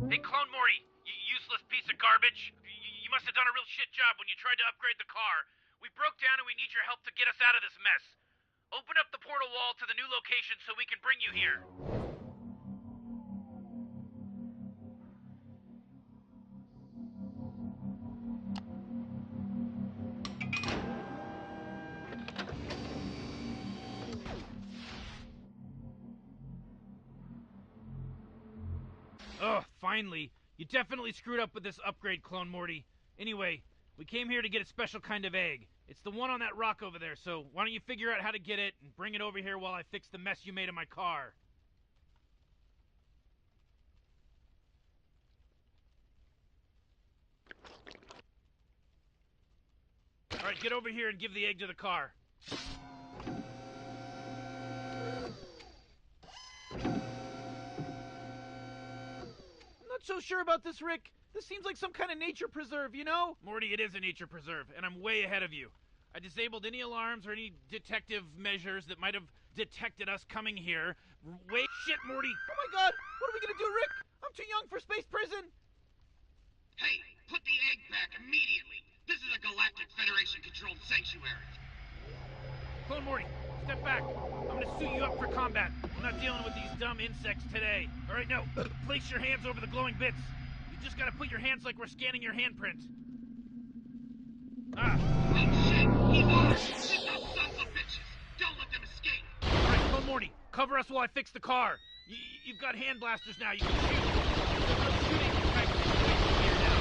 Hey, Clone Morty, you useless piece of garbage. You must have done a real shit job when you tried to upgrade the car. We broke down and we need your help to get us out of this mess. Open up the portal wall to the new location so we can bring you here. Ugh, finally. You definitely screwed up with this upgrade, Clone Morty. Anyway, we came here to get a special kind of egg. It's the one on that rock over there, so why don't you figure out how to get it and bring it over here while I fix the mess you made in my car. Alright, get over here and give the egg to the car. I'm not so sure about this, Rick. This seems like some kind of nature preserve, you know? Morty, it is a nature preserve, and I'm way ahead of you. I disabled any alarms or any detective measures that might have detected us coming here. Wait, shit, Morty! Oh my god! What are we gonna do, Rick? I'm too young for space prison! Hey, put the egg back immediately! This is a Galactic Federation-controlled sanctuary. Clone Morty, step back. I'm gonna suit you up for combat. I'm not dealing with these dumb insects today. Alright, now, place your hands over the glowing bits. You just gotta put your hands like we're scanning your handprint. Ah. Oh shit! He's on it! Get those sons of bitches! Don't let them escape! Alright, Clone Morty, cover us while I fix the car. You've got hand blasters now, you can shoot. There's no shooting type situation here now.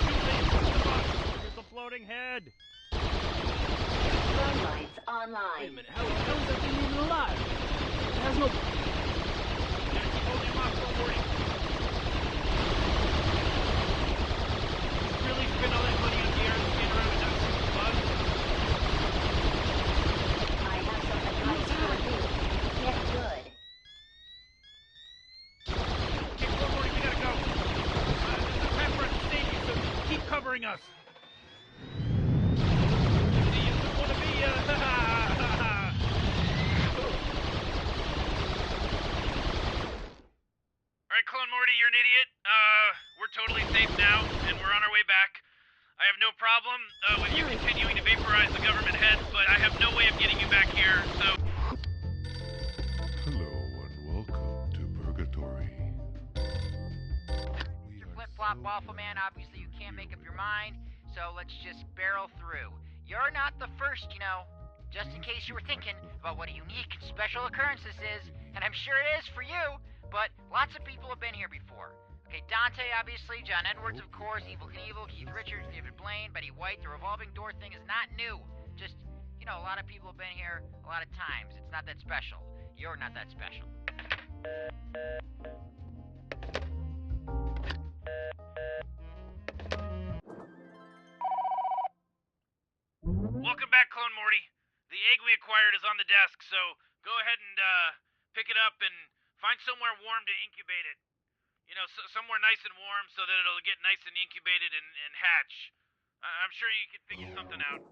Shoot, lady, push the button. There's a floating head. Phone lines online. Wait a minute, how is that thing even alive? It has no... You gotta keep holding him off, Clone Morty. Really spend all that money on the air and stand around and not shoot the bugs? I have some advice for you. Get good. Okay, Clone Morty, we gotta go. There's no time for us to save you, so keep covering us. See, you don't wanna be, Alright, Clone Morty, you're an idiot. We're totally safe now, and we're on our way back. I have no problem with you continuing to vaporize the government heads, but I have no way of getting you back here, so... Hello and welcome to Purgatory. Mr. Flip-Flop Waffle Man, obviously you can't make up your mind, so let's just barrel through. You're not the first, you know. Just in case you were thinking about what a unique and special occurrence this is, and I'm sure it is for you, but lots of people have been here before. Okay, Dante, obviously, John Edwards, of course, Evil Knievel, Keith Richards, David Blaine, Betty White. The revolving door thing is not new. Just, you know, a lot of people have been here a lot of times. It's not that special. You're not that special. Welcome back, Clone Morty. The egg we acquired is on the desk, so go ahead and, pick it up and find somewhere warm to incubate it. You know, somewhere nice and warm so that it'll get nice and incubated and hatch. I'm sure you can figure something out.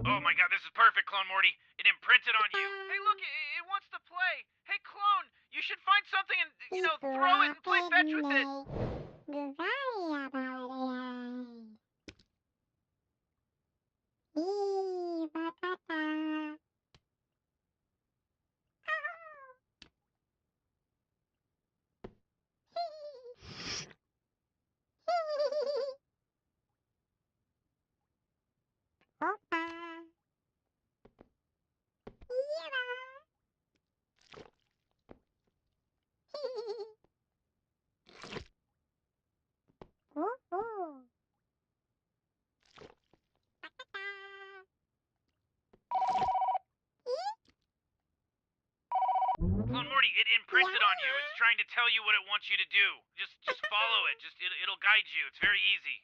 Oh my god, this is perfect, Clone Morty. It imprinted on you. Hey, look, it wants to play. Hey, Clone, you should find something and, you know, throw it and play fetch with it. on you. It's trying to tell you what it wants you to do. Just follow it. It'll guide you. It's very easy.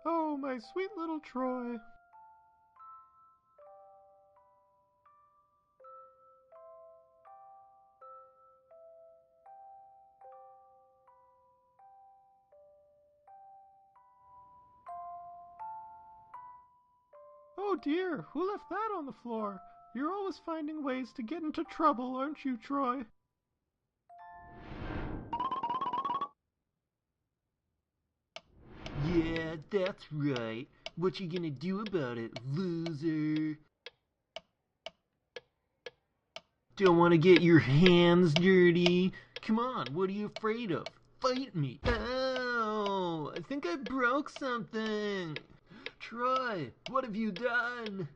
Oh, my sweet little Troy. Oh dear, who left that on the floor? You're always finding ways to get into trouble, aren't you, Troy? Yeah, that's right. What you gonna do about it, loser? Don't wanna get your hands dirty? Come on, what are you afraid of? Fight me! Ow! think I broke something. Troy, what have you done?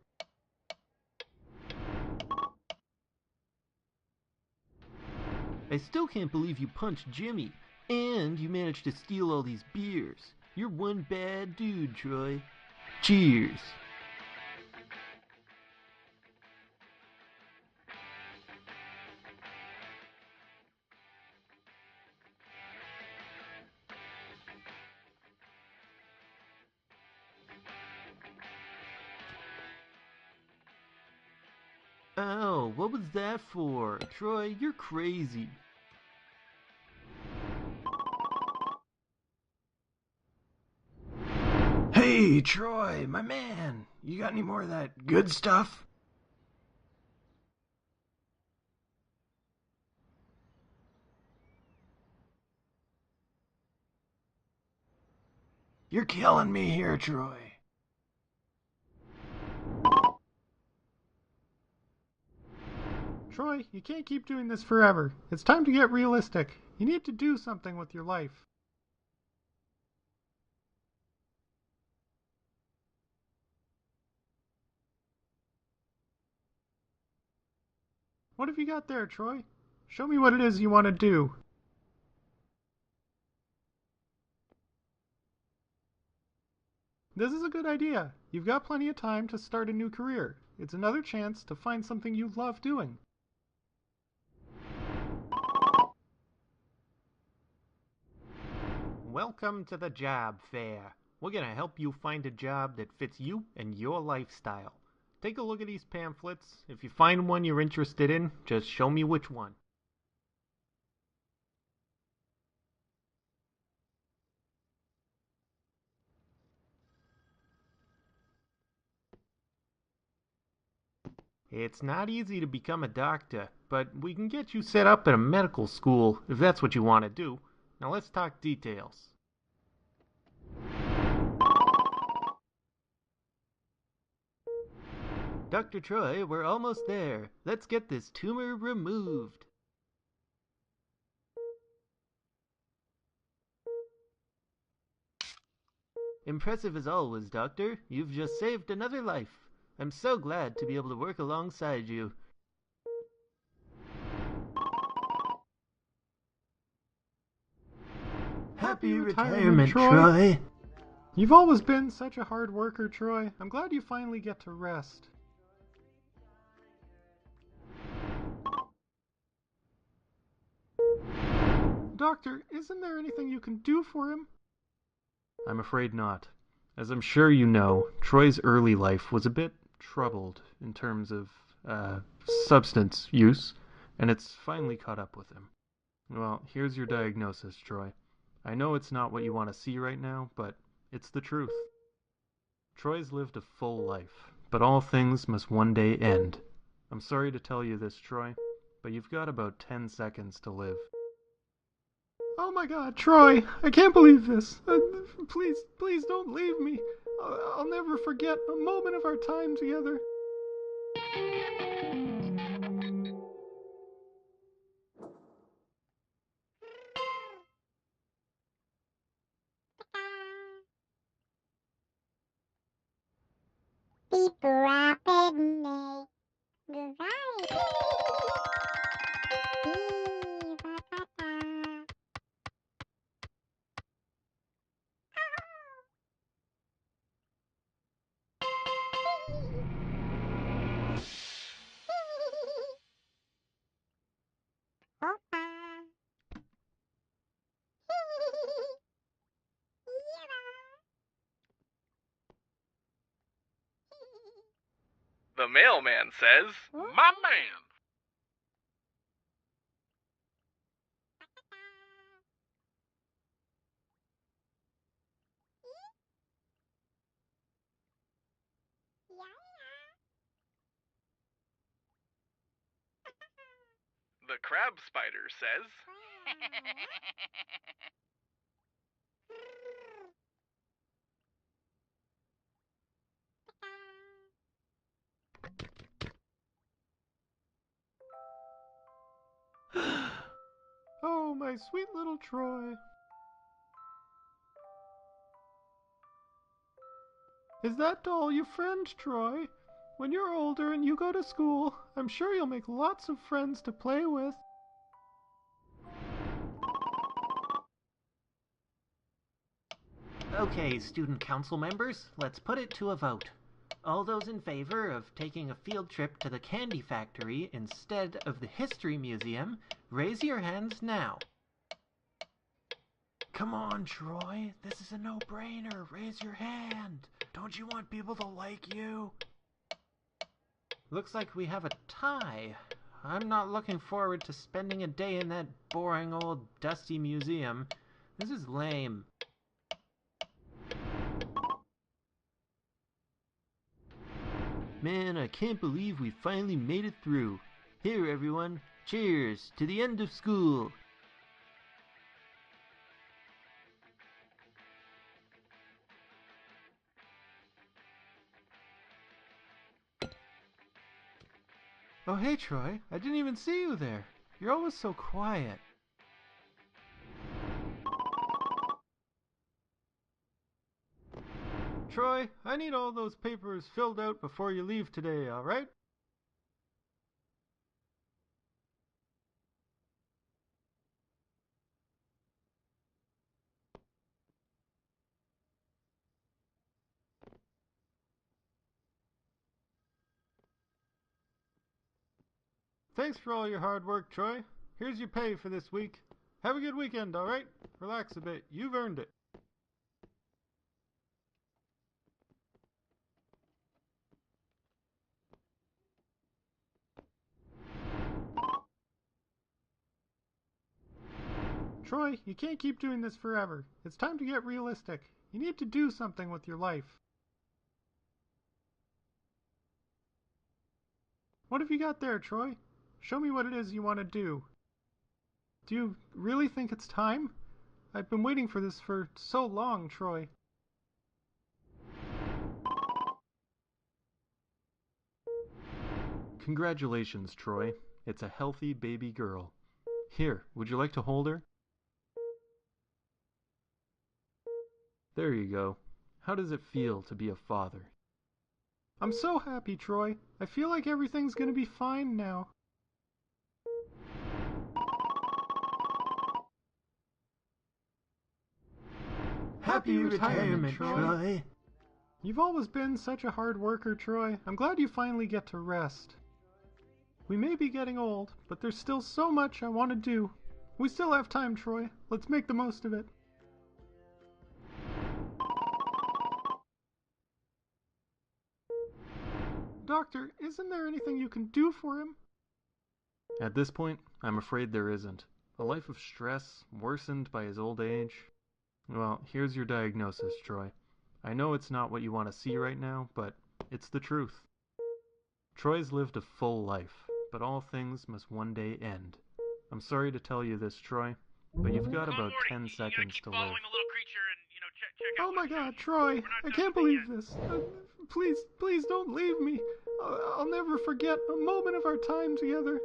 I still can't believe you punched Jimmy, and you managed to steal all these beers. You're one bad dude, Troy. Cheers. Ow, what was that for? Troy, you're crazy. Hey, Troy, my man. You got any more of that good stuff? You're killing me here, Troy. Troy, you can't keep doing this forever. It's time to get realistic. You need to do something with your life. What have you got there, Troy? Show me what it is you want to do. This is a good idea. You've got plenty of time to start a new career. It's another chance to find something you love doing. Welcome to the job fair. We're going to help you find a job that fits you and your lifestyle. Take a look at these pamphlets. If you find one you're interested in, just show me which one. It's not easy to become a doctor, but we can get you set up at a medical school if that's what you want to do. Now let's talk details. Dr. Troy, we're almost there. Let's get this tumor removed. Impressive as always, Doctor. You've just saved another life. I'm so glad to be able to work alongside you. Happy retirement, Troy. You've always been such a hard worker, Troy. I'm glad you finally get to rest. Doctor, isn't there anything you can do for him? I'm afraid not. As I'm sure you know, Troy's early life was a bit troubled in terms of substance use, and it's finally caught up with him. Well, here's your diagnosis, Troy. I know it's not what you want to see right now, but it's the truth. Troy's lived a full life, but all things must one day end. I'm sorry to tell you this, Troy, but you've got about 10 seconds to live. Oh my God, Troy! I can't believe this. Please don't leave me. I'll never forget a moment of our time together. Beep rapidly. Goodbye. The mailman says, "My man." The crab spider says, Oh, my sweet little Troy. Is that doll your friend, Troy? When you're older and you go to school, I'm sure you'll make lots of friends to play with. Okay, student council members, let's put it to a vote. All those in favor of taking a field trip to the candy factory instead of the history museum, raise your hands now. Come on, Troy. This is a no-brainer. Raise your hand. Don't you want people to like you? Looks like we have a tie. I'm not looking forward to spending a day in that boring old dusty museum. This is lame. Man, I can't believe we finally made it through. Here, everyone. Cheers to the end of school. Oh, hey, Troy. I didn't even see you there. You're always so quiet. Troy, I need all those papers filled out before you leave today, all right? Thanks for all your hard work, Troy. Here's your pay for this week. Have a good weekend, all right? Relax a bit. You've earned it. Troy, you can't keep doing this forever. It's time to get realistic. You need to do something with your life. What have you got there, Troy? Show me what it is you want to do. Do you really think it's time? I've been waiting for this for so long, Troy. Congratulations, Troy. It's a healthy baby girl. Here, would you like to hold her? There you go. How does it feel to be a father? I'm so happy, Troy. I feel like everything's gonna be fine now. Happy retirement, Troy. You've always been such a hard worker, Troy. I'm glad you finally get to rest. We may be getting old, but there's still so much I want to do. We still have time, Troy. Let's make the most of it. Doctor, isn't there anything you can do for him? At this point, I'm afraid there isn't. A life of stress, worsened by his old age. Well, here's your diagnosis, Troy. I know it's not what you want to see right now, but it's the truth. Troy's lived a full life, but all things must one day end. I'm sorry to tell you this, Troy, but you've got about 10 seconds to live. Oh my God, Troy! I can't believe this. Please, please don't leave me. I'll never forget a moment of our time together.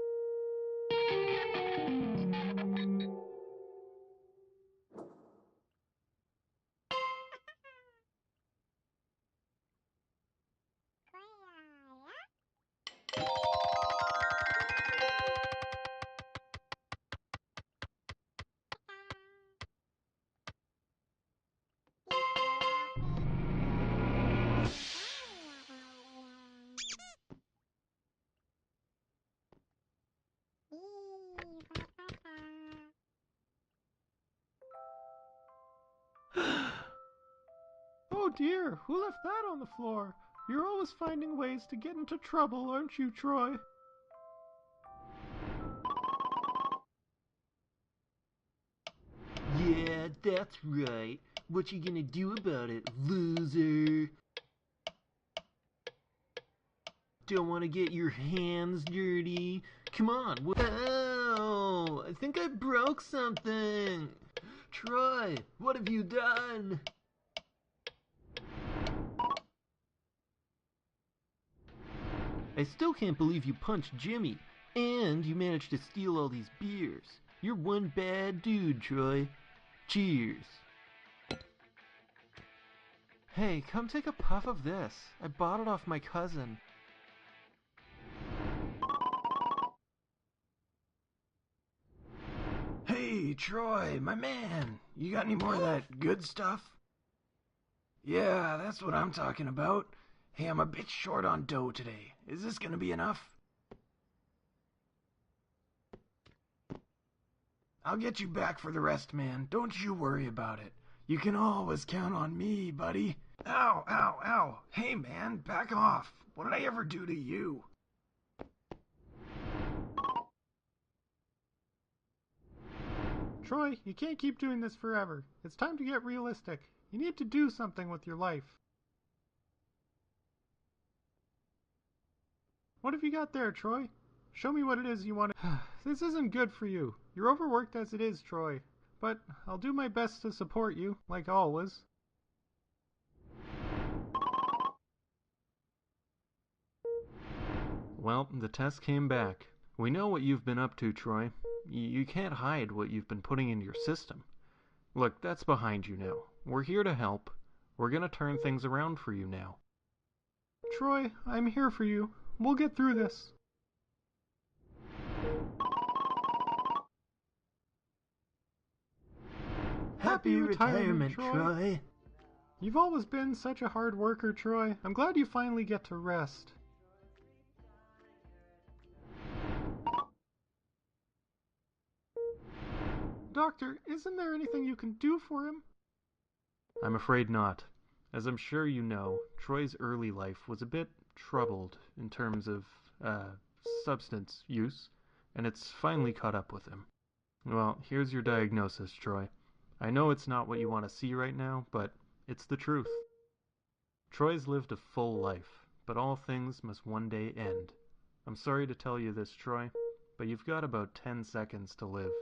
Oh dear, who left that on the floor? You're always finding ways to get into trouble, aren't you, Troy? Yeah, that's right. What you gonna do about it, loser? Don't want to get your hands dirty? Come on. Whoa! I think I broke something. Troy, what have you done? I still can't believe you punched Jimmy, and you managed to steal all these beers. You're one bad dude, Troy. Cheers. Hey, come take a puff of this. I bought it off my cousin. Hey, Troy, my man. You got any more of that good stuff? Yeah, that's what I'm talking about. Hey, I'm a bit short on dough today. Is this gonna be enough? I'll get you back for the rest, man. Don't you worry about it. You can always count on me, buddy. Ow, ow, ow. Hey, man, back off. What did I ever do to you? Troy, you can't keep doing this forever. It's time to get realistic. You need to do something with your life. What have you got there, Troy? Show me what it is you want to... This isn't good for you. You're overworked as it is, Troy. But I'll do my best to support you, like always. Well, the test came back. We know what you've been up to, Troy. You can't hide what you've been putting into your system. Look, that's behind you now. We're here to help. We're gonna turn things around for you now. Troy, I'm here for you. We'll get through this. Happy retirement, Troy. You've always been such a hard worker, Troy. I'm glad you finally get to rest. Doctor, isn't there anything you can do for him? I'm afraid not. As I'm sure you know, Troy's early life was a bit troubled in terms of, substance use, and it's finally caught up with him. Well, here's your diagnosis, Troy. I know it's not what you want to see right now, but it's the truth. Troy's lived a full life, but all things must one day end. I'm sorry to tell you this, Troy, but you've got about 10 seconds to live.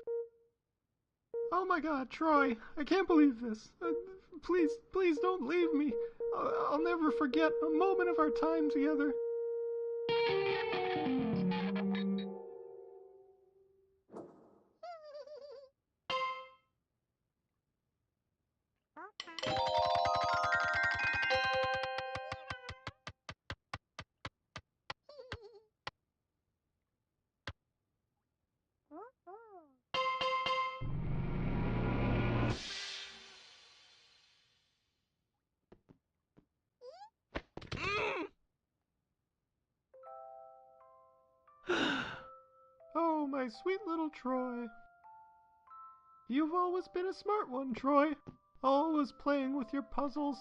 Oh my god, Troy, I can't believe this. Please don't leave me. I'll never forget a moment of our time together. Oh, my sweet little Troy. You've always been a smart one, Troy. Always playing with your puzzles.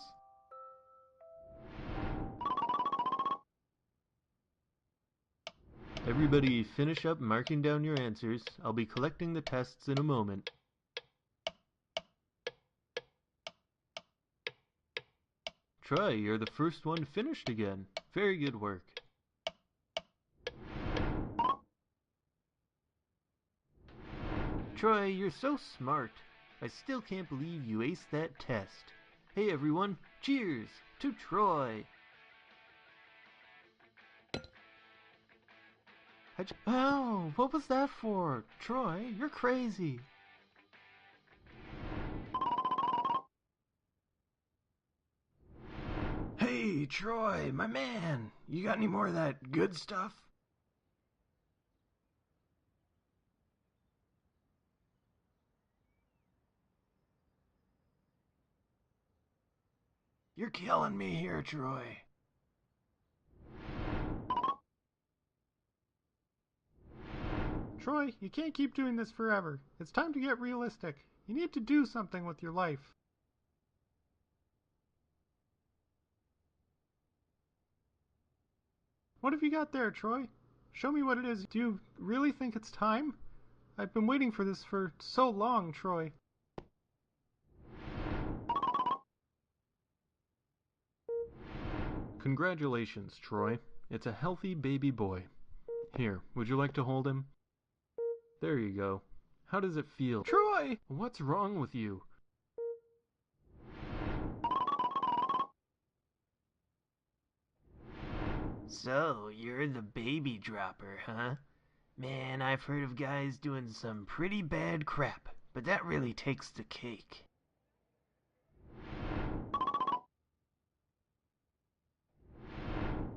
Everybody finish up marking down your answers. I'll be collecting the tests in a moment. Troy, you're the first one finished again. Very good work. Troy, you're so smart. I still can't believe you aced that test. Hey everyone, cheers to Troy. Oh, what was that for? Troy, you're crazy. Hey, Troy, my man. You got any more of that good stuff? You're killing me here, Troy. Troy, you can't keep doing this forever. It's time to get realistic. You need to do something with your life. What have you got there, Troy? Show me what it is. Do you really think it's time? I've been waiting for this for so long, Troy. Congratulations, Troy. It's a healthy baby boy. Here, would you like to hold him? There you go. How does it feel? Troy! What's wrong with you? So, you're the baby dropper, huh? Man, I've heard of guys doing some pretty bad crap, but that really takes the cake.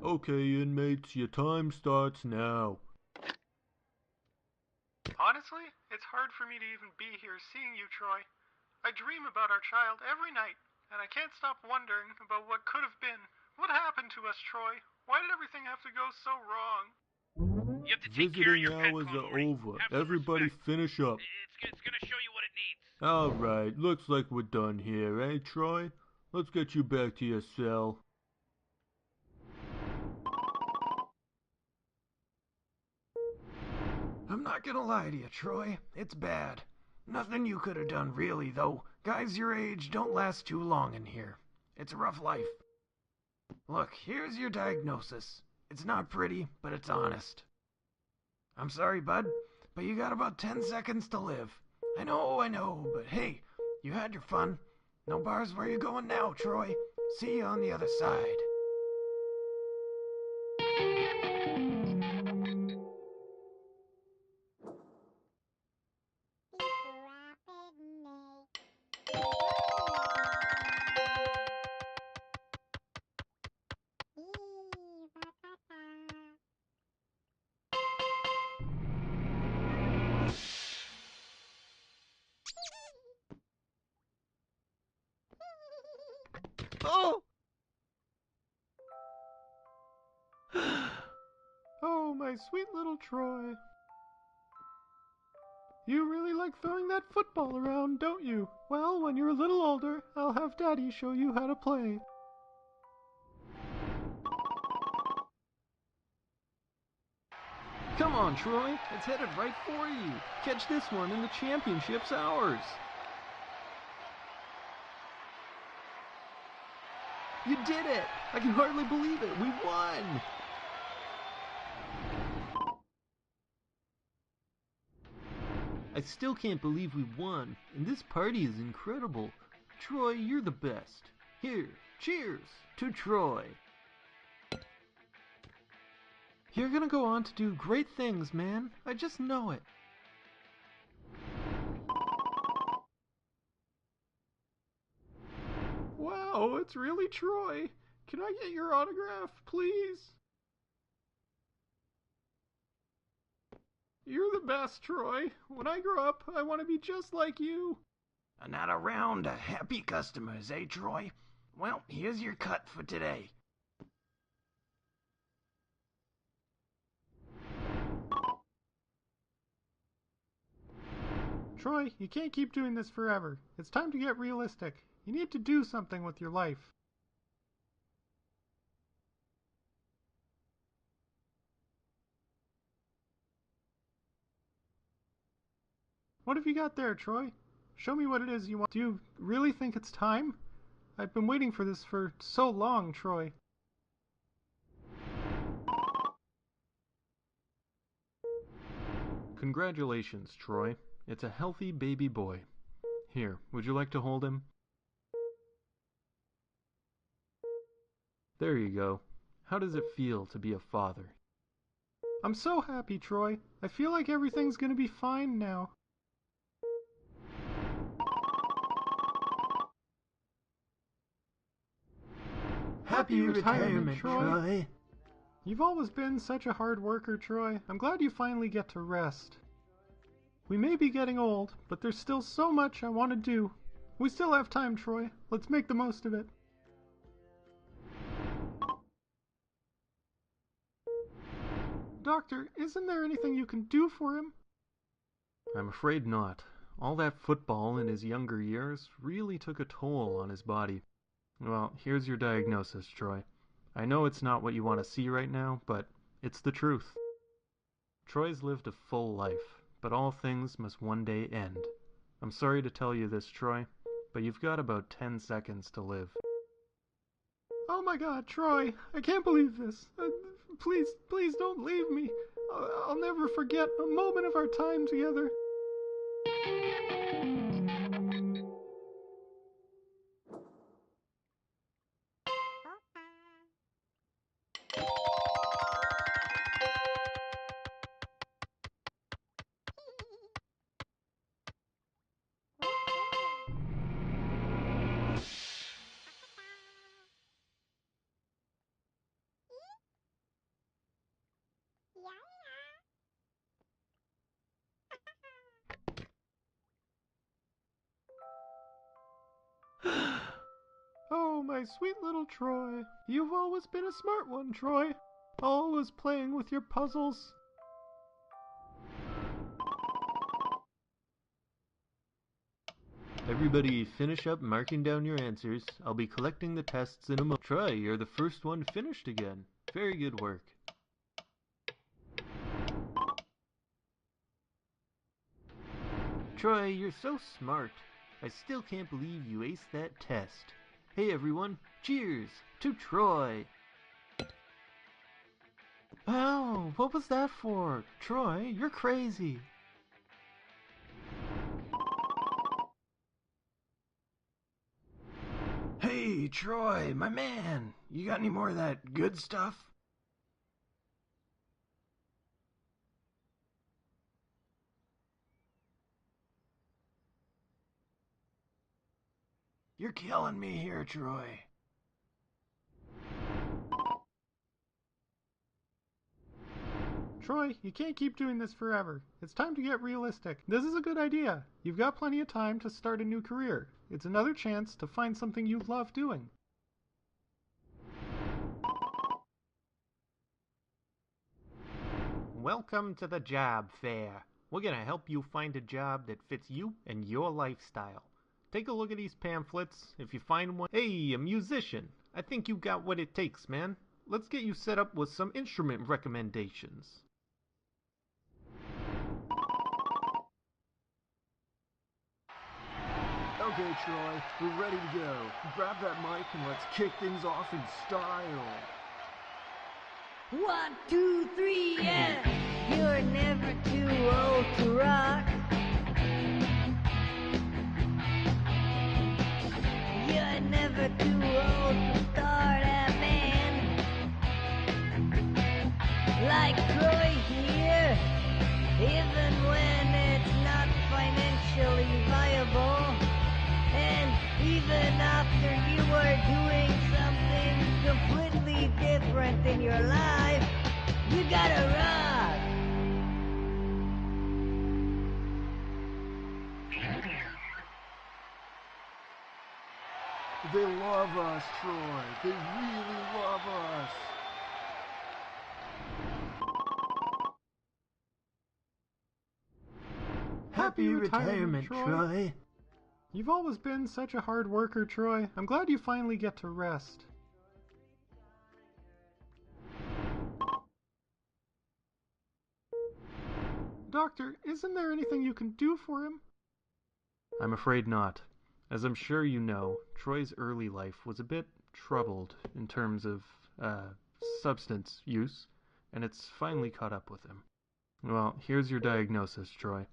Okay, inmates, your time starts now. Honestly, it's hard for me to even be here seeing you, Troy. I dream about our child every night, and I can't stop wondering about what could have been. What happened to us, Troy? Why did everything have to go so wrong? You have to take care of Visiting your pet, hours Clone are Morty. over. Have some Everybody respect. finish up. It's gonna show you what it needs. Alright, looks like we're done here, eh, Troy? Let's get you back to your cell. I'm not gonna lie to you, Troy. It's bad. Nothing you could have done, really, though. Guys your age don't last too long in here. It's a rough life. Look, here's your diagnosis. It's not pretty, but it's honest. I'm sorry, bud, but you got about 10 seconds to live. I know, but hey, you had your fun. No bars where you going now, Troy. See you on the other side. Oh! Oh, my sweet little Troy. You really like throwing that football around, don't you? Well, when you're a little older, I'll have Daddy show you how to play. Come on, Troy. It's headed right for you. Catch this one and the championship's ours. You did it! I can hardly believe it. We won! I still can't believe we won, and this party is incredible. Troy, you're the best. Here, cheers to Troy. You're gonna go on to do great things, man. I just know it. Wow, it's really Troy. Can I get your autograph, please? You're the best, Troy. When I grow up, I want to be just like you. Another round of happy customers, eh, Troy? Well, here's your cut for today. Troy, you can't keep doing this forever. It's time to get realistic. You need to do something with your life. What have you got there, Troy? Show me what it is you want. Do you really think it's time? I've been waiting for this for so long, Troy. Congratulations, Troy. It's a healthy baby boy. Here, would you like to hold him? There you go. How does it feel to be a father? I'm so happy, Troy. I feel like everything's gonna be fine now. Happy retirement, Troy. You've always been such a hard worker, Troy. I'm glad you finally get to rest. We may be getting old, but there's still so much I want to do. We still have time, Troy. Let's make the most of it. Doctor, isn't there anything you can do for him? I'm afraid not. All that football in his younger years really took a toll on his body. Well, here's your diagnosis, Troy. I know it's not what you want to see right now, but it's the truth. Troy's lived a full life, but all things must one day end. I'm sorry to tell you this, Troy, but you've got about 10 seconds to live. Oh my God, Troy, I can't believe this. Please don't leave me. I'll never forget a moment of our time together. My sweet little Troy. You've always been a smart one, Troy. Always playing with your puzzles. Everybody finish up marking down your answers. I'll be collecting the tests in a moment. Troy, you're the first one finished again. Very good work. Troy, you're so smart. I still can't believe you aced that test. Hey everyone, cheers to Troy. Oh, what was that for? Troy, you're crazy. Hey, Troy, my man, you got any more of that good stuff? You're killing me here, Troy. Troy, you can't keep doing this forever. It's time to get realistic. This is a good idea. You've got plenty of time to start a new career. It's another chance to find something you love doing. Welcome to the job fair. We're gonna help you find a job that fits you and your lifestyle. Take a look at these pamphlets. If you find one, hey, a musician. I think you got what it takes, man. Let's get you set up with some instrument recommendations. Okay, Troy, we're ready to go. Grab that mic and let's kick things off in style. 1, 2, 3, yeah! You're never too old to rock. You're never too old to start a band. Like Troy here, even when it's not financially viable. And even after you were doing something completely different in your life, you gotta rock! They love us, Troy. They really love us. Happy retirement, Troy. You've always been such a hard worker, Troy. I'm glad you finally get to rest. Doctor, isn't there anything you can do for him? I'm afraid not. As I'm sure you know, Troy's early life was a bit troubled in terms of, substance use, and it's finally caught up with him. Well, here's your diagnosis, Troy.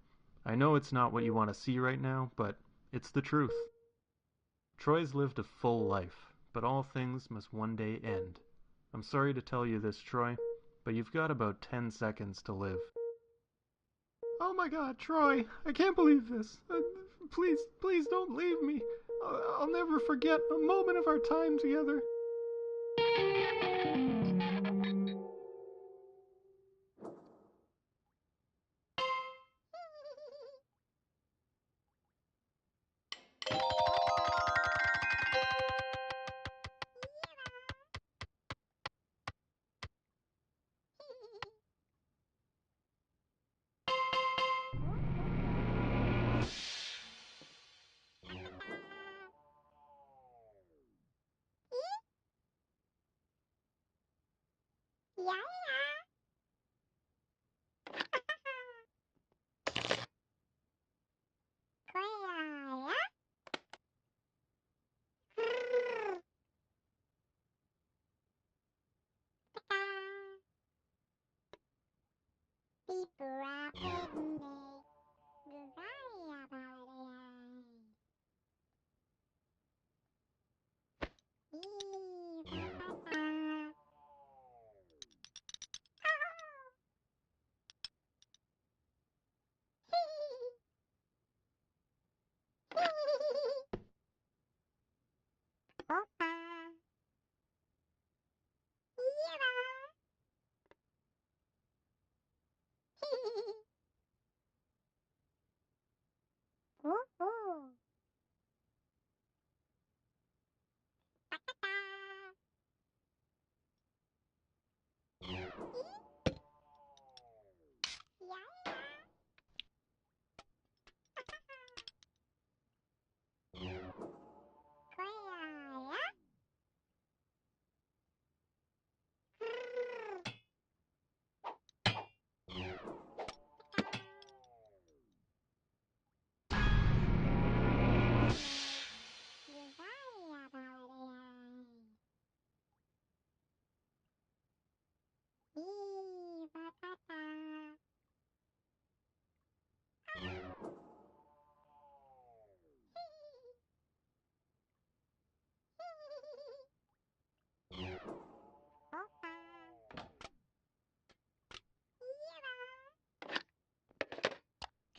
I know it's not what you want to see right now, but it's the truth. Troy's lived a full life, but all things must one day end. I'm sorry to tell you this, Troy, but you've got about 10 seconds to live. Oh my god, Troy, I can't believe this. Please don't leave me. I'll never forget a moment of our time together.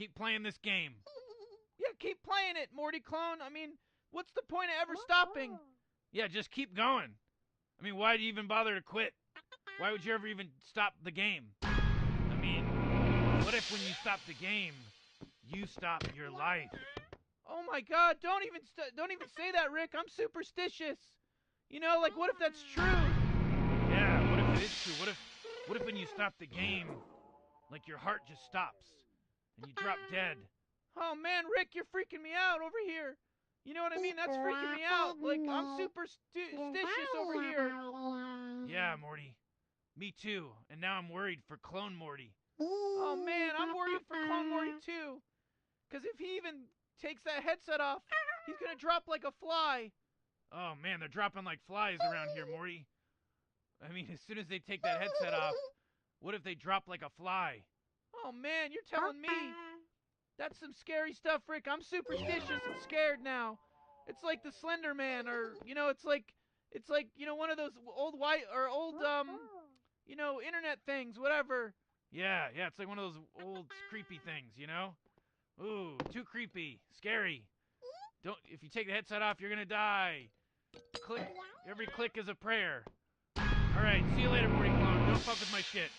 Keep playing this game. Yeah, keep playing it, Morty Clone. I mean, what's the point of ever stopping? Yeah, just keep going. I mean, why do you even bother to quit? Why would you ever even stop the game? I mean, what if when you stop the game, you stop your life? Oh my God! Don't even say that, Rick. I'm superstitious. You know, like, what if that's true? Yeah, what if it is true? What if when you stop the game, like, your heart just stops and you drop dead? Oh man, Rick, you're freaking me out over here. You know what I mean? That's freaking me out. Like, I'm superstitious over here. Yeah, Morty. Me too. And now I'm worried for Clone Morty. Oh man, I'm worried for Clone Morty too. Because if he even takes that headset off, he's gonna drop like a fly. Oh man, they're dropping like flies around here, Morty. I mean, as soon as they take that headset off, what if they drop like a fly? Oh man, you're telling me. That's some scary stuff, Rick. I'm superstitious and scared now. It's like the Slender Man, or, you know, it's like, you know, one of those old internet things, whatever. Yeah, it's like one of those old creepy things, you know? Ooh, too creepy. Scary. If you take the headset off, you're gonna die. Click. Every click is a prayer. Alright, see you later, Morty Clone. Don't fuck with my shit.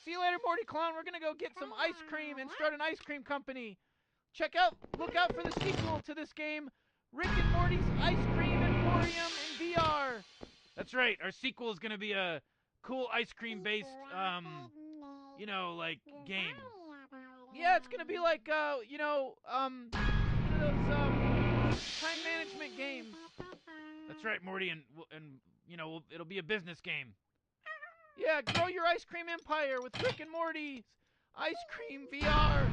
See you later, Morty Clone. We're gonna go get some ice cream and start an ice cream company. Look out for the sequel to this game, Rick and Morty's Ice Cream Emporium in VR. That's right. Our sequel is gonna be a cool ice cream based, game. Yeah, it's gonna be like, one of those, time management games. That's right, Morty, and it'll be a business game. Yeah, grow your ice cream empire with Rick and Morty's Ice Cream VR.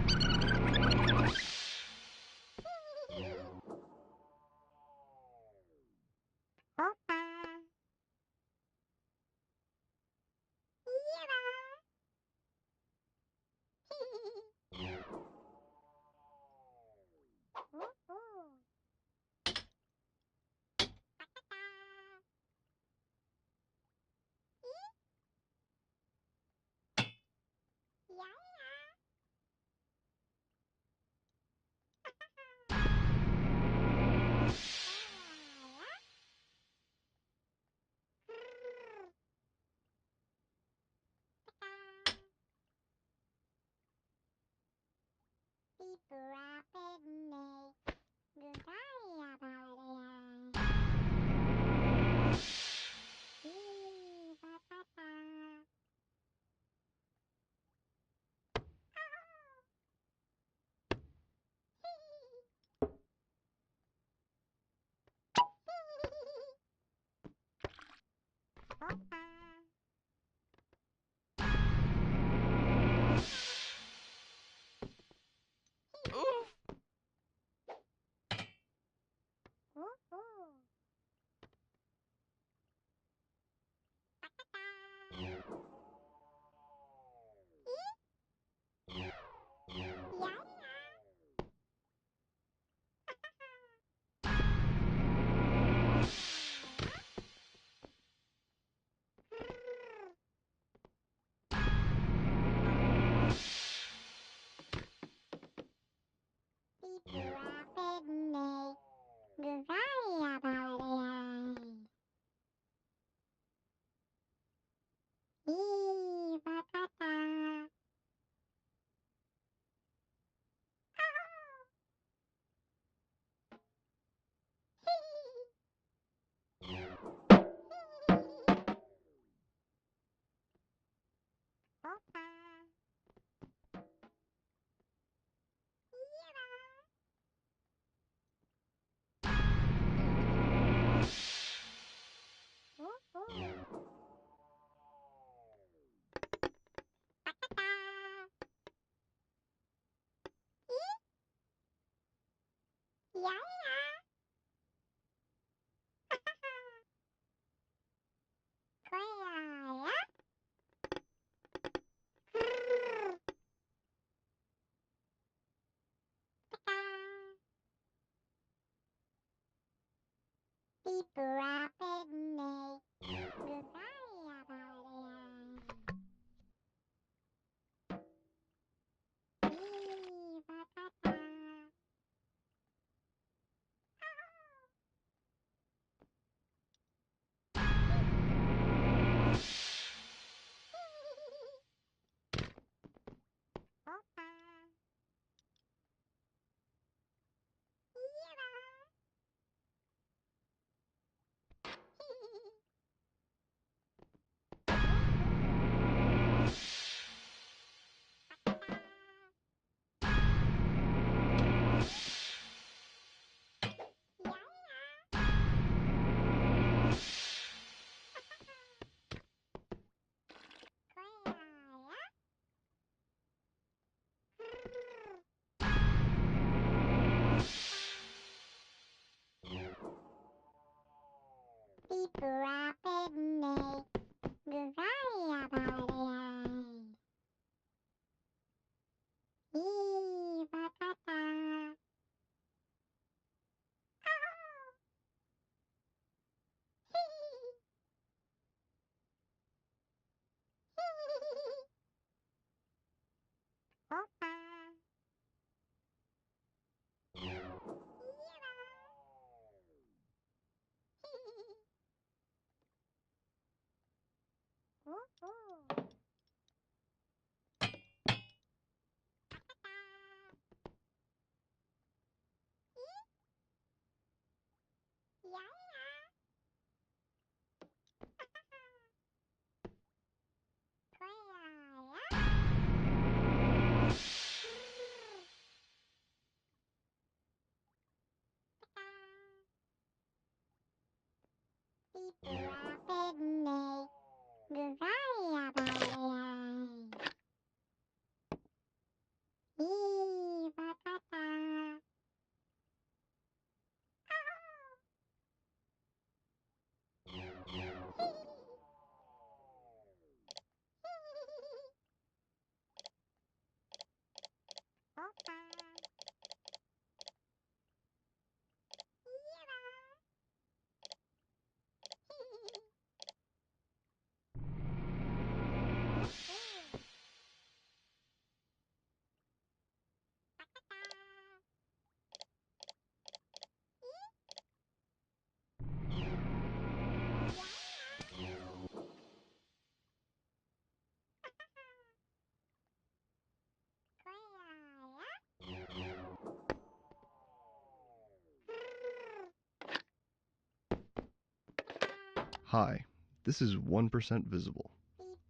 Hi, this is 1% Visible.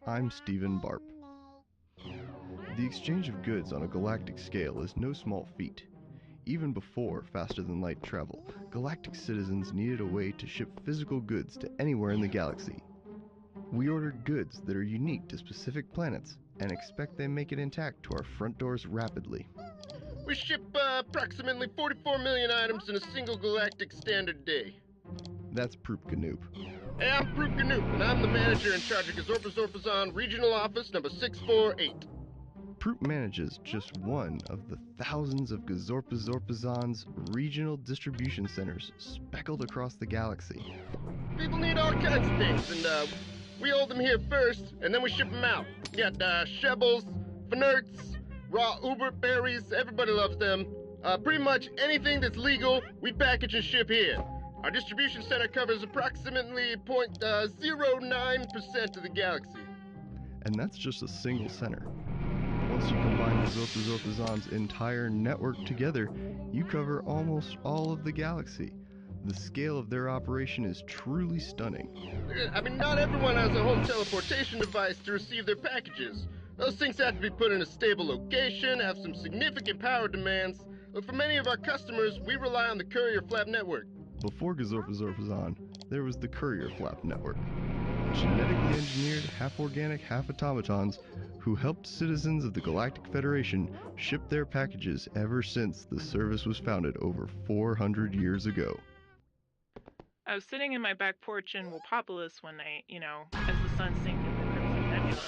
I'm Stephen Barp. The exchange of goods on a galactic scale is no small feat. Even before faster-than-light travel, galactic citizens needed a way to ship physical goods to anywhere in the galaxy. We ordered goods that are unique to specific planets and expect they make it intact to our front doors rapidly. We ship approximately 44 million items in a single galactic standard day. That's Proop Ganoop. Hey, I'm Proop Ganoop, and I'm the manager in charge of Gazorpazorpazon Regional Office number 648. Proop manages just one of the thousands of Gazorpazorpazon's regional distribution centers speckled across the galaxy. People need all kinds of things, and we hold them here first, and then we ship them out. We got Shebbles, Fnerts, raw uber berries, everybody loves them. Pretty much anything that's legal, we package and ship here. Our distribution center covers approximately 0.09% of the galaxy. And that's just a single center. Once you combine Gazorpazorpazon's entire network together, you cover almost all of the galaxy. The scale of their operation is truly stunning. I mean, not everyone has a home teleportation device to receive their packages. Those things have to be put in a stable location, have some significant power demands. But for many of our customers, we rely on the Courier Flap network. Before Gazorpazorpazon, there was the Courier Flap network. Genetically engineered, half-organic, half-automatons who helped citizens of the Galactic Federation ship their packages ever since the service was founded over 400 years ago. I was sitting in my back porch in Wopopolis one night, as the sun sank in the Crimson Nebula,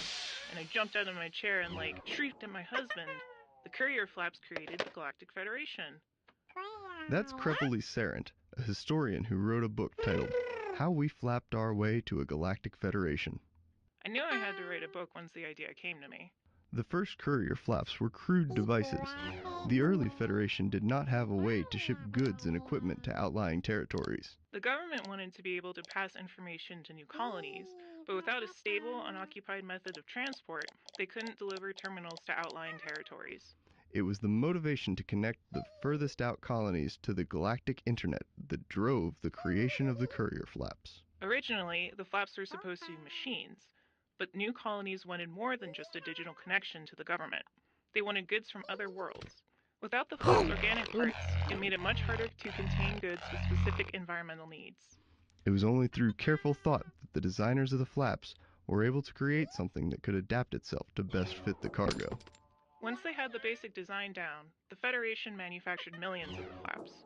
and I jumped out of my chair and, shrieked at my husband. The Courier Flaps created the Galactic Federation. That's Crepoli Sarant, a historian who wrote a book titled How We Flapped Our Way to a Galactic Federation. I knew I had to write a book once the idea came to me. The first courier flaps were crude devices. The early Federation did not have a way to ship goods and equipment to outlying territories. The government wanted to be able to pass information to new colonies, but without a stable, unoccupied method of transport, they couldn't deliver terminals to outlying territories. It was the motivation to connect the furthest out colonies to the galactic internet that drove the creation of the courier flaps. Originally, the flaps were supposed to be machines, but new colonies wanted more than just a digital connection to the government. They wanted goods from other worlds. Without the flap's organic parts, it made it much harder to contain goods with specific environmental needs. It was only through careful thought that the designers of the flaps were able to create something that could adapt itself to best fit the cargo. Once they had the basic design down, the Federation manufactured millions of the flaps.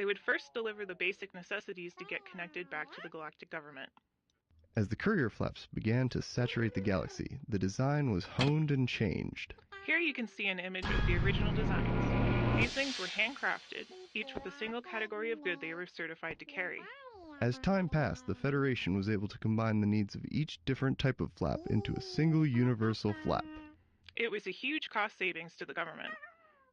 They would first deliver the basic necessities to get connected back to the galactic government. As the courier flaps began to saturate the galaxy, the design was honed and changed. Here you can see an image of the original designs. These things were handcrafted, each with a single category of good they were certified to carry. As time passed, the Federation was able to combine the needs of each different type of flap into a single universal flap. It was a huge cost savings to the government.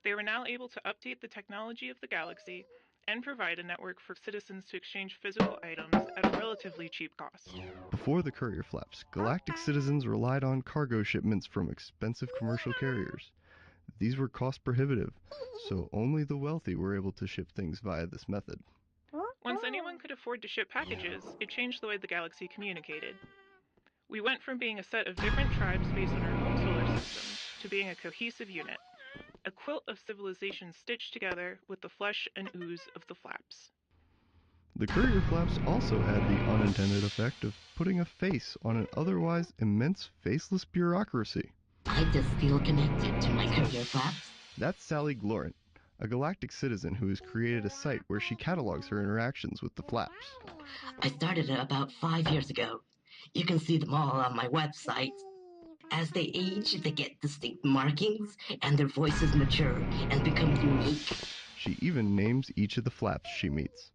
They were now able to update the technology of the galaxy and provide a network for citizens to exchange physical items at a relatively cheap cost. Before the courier flaps, galactic citizens relied on cargo shipments from expensive commercial carriers. These were cost prohibitive, so only the wealthy were able to ship things via this method. Once anyone could afford to ship packages, it changed the way the galaxy communicated. We went from being a set of different tribes based on our home solar system to being a cohesive unit, a quilt of civilizations stitched together with the flesh and ooze of the flaps. The courier flaps also had the unintended effect of putting a face on an otherwise immense faceless bureaucracy. I just feel connected to my courier flaps. That's Sally Glorant, a galactic citizen who has created a site where she catalogs her interactions with the flaps. I started it about 5 years ago. You can see them all on my website. As they age, they get distinct markings, and their voices mature and become unique. She even names each of the flaps she meets.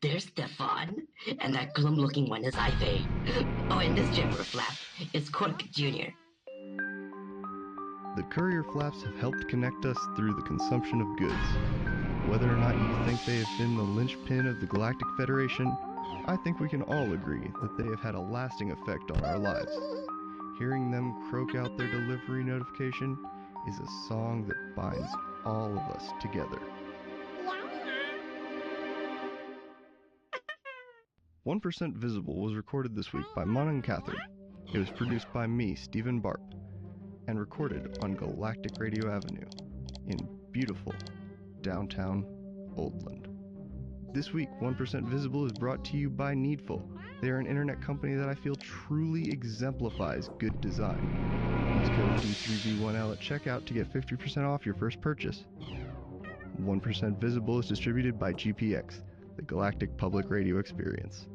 There's Stefan, and that glum-looking one is Ivy. Oh, and this Jabber flap is Cork Jr. The courier flaps have helped connect us through the consumption of goods. Whether or not you think they have been the linchpin of the Galactic Federation, I think we can all agree that they have had a lasting effect on our lives. Hearing them croak out their delivery notification is a song that binds all of us together. 1% Visible was recorded this week by Mon and Catherine. It was produced by me, Stephen Barp, and recorded on Galactic Radio Avenue in beautiful downtown Oldland. This week, 1% Visible is brought to you by Needful. They are an internet company that I feel truly exemplifies good design. Use code D3V1L at checkout to get 50% off your first purchase. 1% Visible is distributed by GPX, the Galactic Public Radio Experience.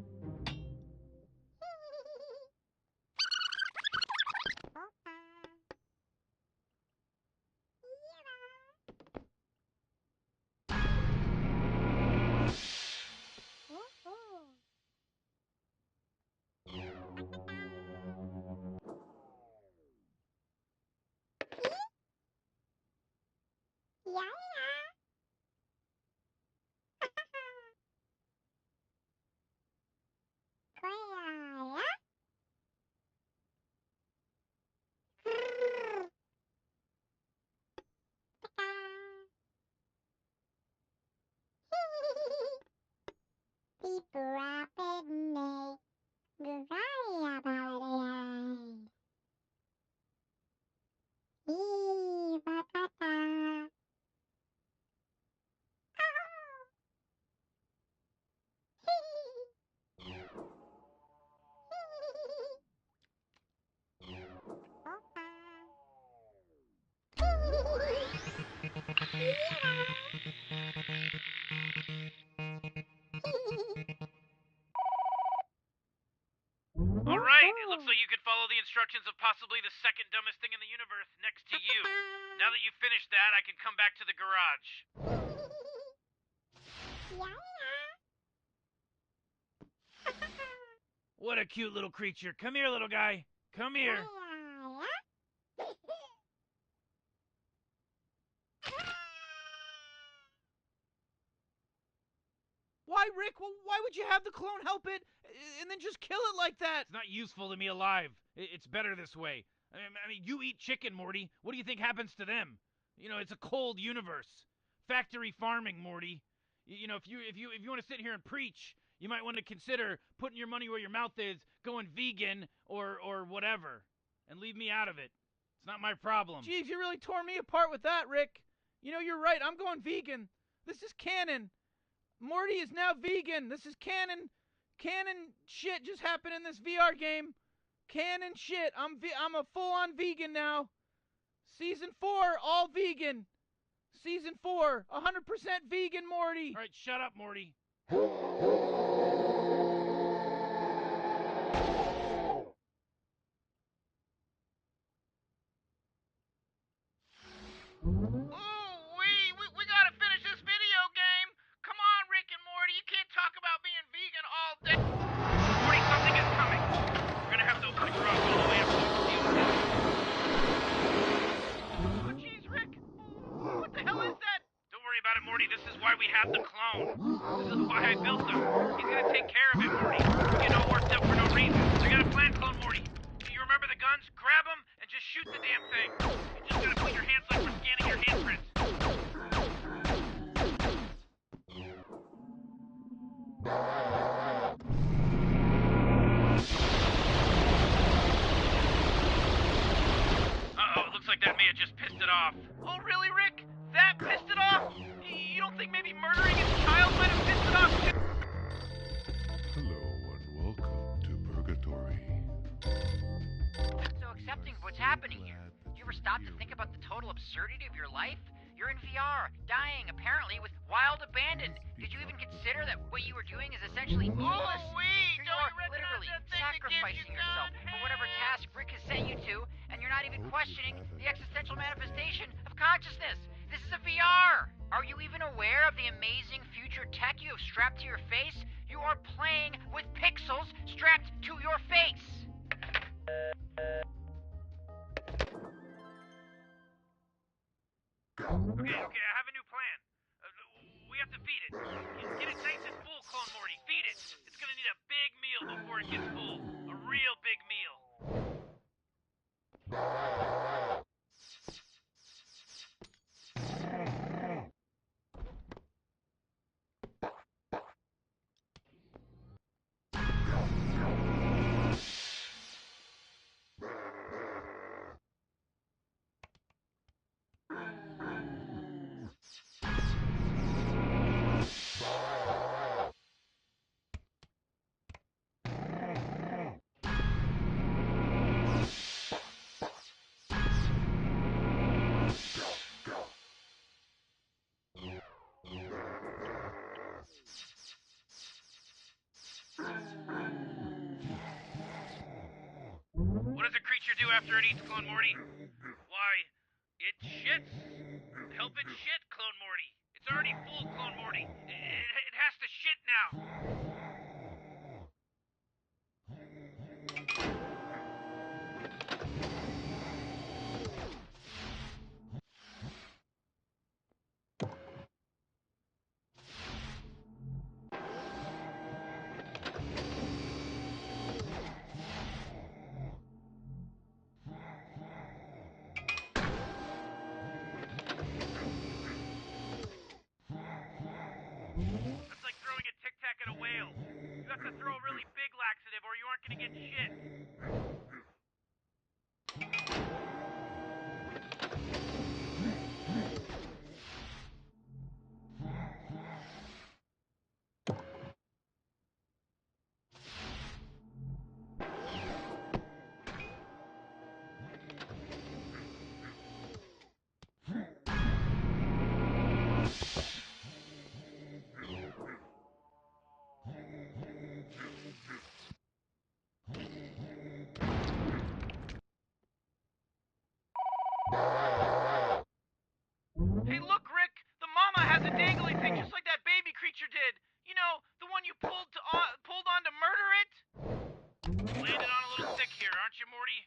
Alright, it looks like you could follow the instructions of possibly the second dumbest thing in the universe next to you. Now that you've finished that, I can come back to the garage. What a cute little creature. Come here, little guy. Come here. Why, Rick? Well, why would you have the clone help it and then just kill it like that? It's not useful to me alive. It's better this way. I mean, you eat chicken, Morty. What do you think happens to them? You know, it's a cold universe. Factory farming, Morty. You know, if you want to sit here and preach, you might want to consider putting your money where your mouth is, going vegan or whatever, and leave me out of it. It's not my problem. Jeez, you really tore me apart with that, Rick. You know, you're right. I'm going vegan. This is canon. Morty is now vegan. This is canon. Canon shit just happened in this VR game. Canon shit. I'm a full-on vegan now. Season 4, all vegan. Season 4, 100% vegan, Morty. All right, shut up, Morty. We gotta finish this video game. Come on, Rick and Morty. You can't talk about being vegan all day. Morty, something is coming. We're gonna have to open the garage all the way up to the deal with it. Oh, jeez, Rick. What the hell is that? Don't worry about it, Morty. This is why we have the clone. This is why I built him. He's gonna take care of it, Morty. You know, worked up for no reason. I got a plan, clone Morty. Do you remember the guns? Grab them and just shoot the damn thing. You just gotta put your hands like we're scanning your handprints. Uh-oh, it looks like that may have just pissed it off. Oh, really, Rick? That pissed it off? You don't think maybe murdering his child might have pissed it off too? Hello and welcome to Purgatory. So accepting what's happening here. Do you ever stop to think about the total absurdity of your life? You're in VR, dying, apparently, with wild abandon. Did you even consider that what you were doing is essentially meaningless? You're literally sacrificing yourself for whatever task Rick has sent you to, and you're not even questioning the existential manifestation of consciousness. This is a VR. Are you even aware of the amazing future tech you have strapped to your face? You are playing with pixels strapped to your face. Okay, I have a new plan. We have to feed it. Get it nice and full, Clone Morty. Feed it. It's gonna need a big meal before it gets full. A real big meal. What does a creature do after it eats, Clone Morty? Why, it shits. Help it shit, Clone Morty. It's already full, Clone Morty. It has to shit now. That's like throwing a Tic Tac at a whale. You have to throw a really big laxative or you aren't gonna get shit. Hey, look, Rick! The mama has a dangly thing just like that baby creature did. You know, the one you pulled on to murder it? Landed on a little stick here, aren't you, Morty?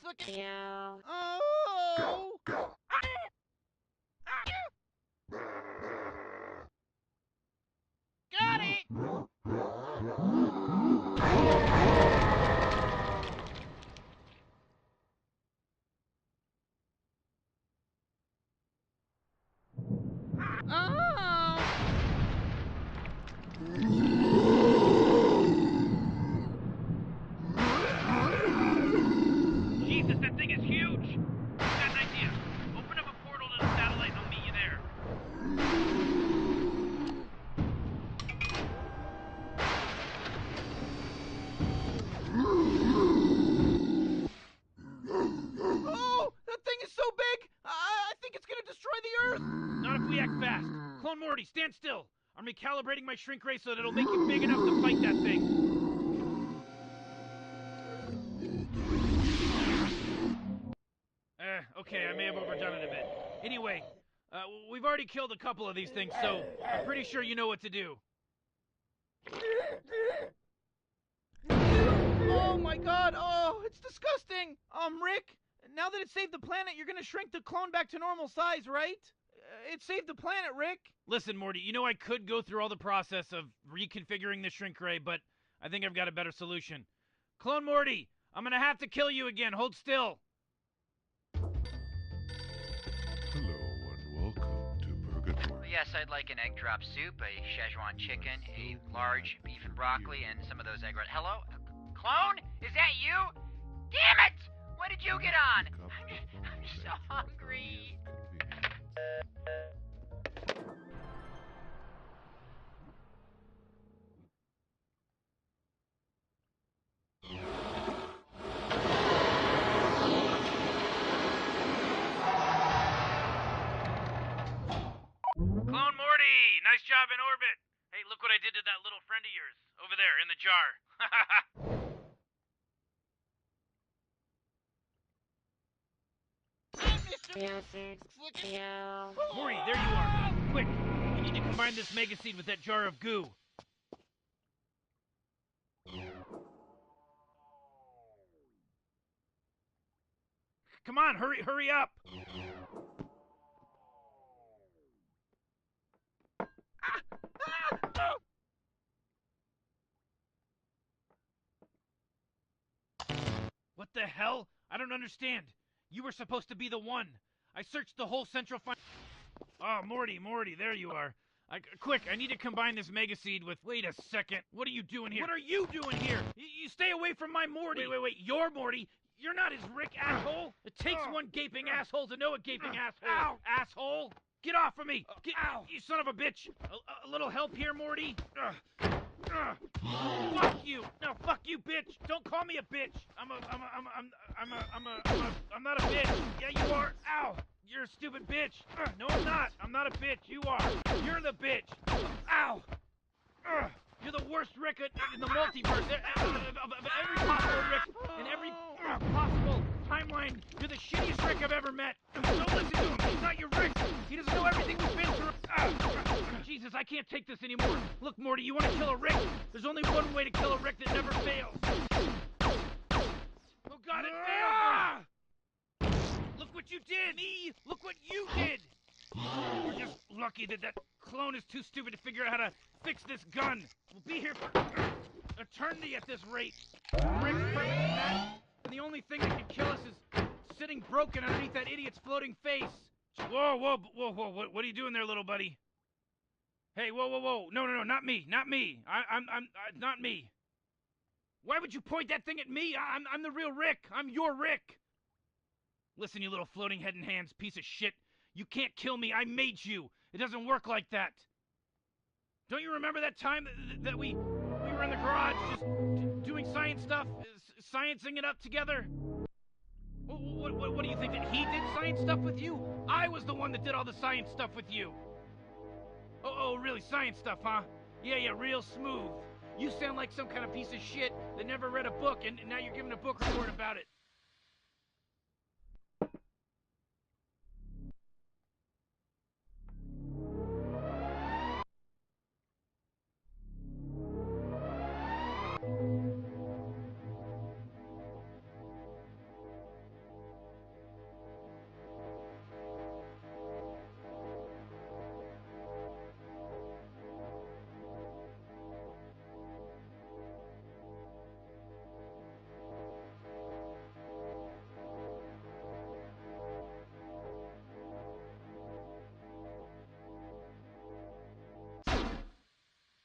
Look at you. Oh! Got it! Oh! Jesus, that thing is huge! Got an idea. Morty, stand still. I'm recalibrating my shrink ray so that it'll make you big enough to fight that thing. Okay, I may have overdone it a bit. Anyway, we've already killed a couple of these things, so I'm pretty sure you know what to do. Oh my god, oh, it's disgusting! Rick, now that it saved the planet, you're gonna shrink the clone back to normal size, right? It saved the planet, Rick! Listen, Morty, you know I could go through all the process of reconfiguring the shrink ray, but I think I've got a better solution. Clone Morty, I'm gonna have to kill you again, hold still! Hello and welcome to Purgatory. Yes, I'd like an egg drop soup, a Szechuan chicken, a large beef and broccoli, and some of those egg Hello? Clone? Is that you? Damn it! When did you get on? I'm so hungry. Clone Morty, nice job in orbit. Hey, look what I did to that little friend of yours. Over there, in the jar. Morty, there you are. Quick, you need to combine this mega seed with that jar of goo. Come on, hurry up. What the hell? I don't understand. You were supposed to be the one. I searched the whole central Oh, Morty, there you are. Quick, I need to combine this mega seed with... Wait a second. What are you doing here? What are you doing here? You stay away from my Morty. Wait. You're Morty. You're not his Rick, asshole. It takes one gaping asshole to know a gaping asshole. Ow. Asshole. Get off of me. Ow. You son of a bitch. A little help here, Morty. Fuck you. No, fuck you, bitch. Don't call me a bitch. I'm not a bitch. Yeah, you are. Ow. You're a stupid bitch. No, I'm not. I'm not a bitch. You are. You're the bitch. Ow. You're the worst Rick in the multiverse. Of every possible Rick in every possible timeline. You're the shittiest Rick I've ever met. Don't listen to him. He's not your Rick. He doesn't know everything we've been through. Jesus, I can't take this anymore. Look, Morty, you want to kill a Rick? There's only one way to kill a Rick that never fails. Oh God, it failed! Look what you did! Me! Look what you did! We're just lucky that clone is too stupid to figure out how to fix this gun. We'll be here for eternity at this rate. Rick's perfect match, and the only thing that can kill us is sitting broken underneath that idiot's floating face. Whoa, what are you doing there, little buddy? Hey, whoa, no, not me, I'm not me. Why would you point that thing at me? I'm the real Rick, I'm your Rick. Listen, you little floating head and hands piece of shit. You can't kill me, I made you. It doesn't work like that. Don't you remember that time that we were in the garage just doing science stuff, sciencing it up together? What do you think, that he did science stuff with you? I was the one that did all the science stuff with you. Oh, really, science stuff, huh? Yeah, real smooth. You sound like some kind of piece of shit that never read a book, and now you're giving a book report about it.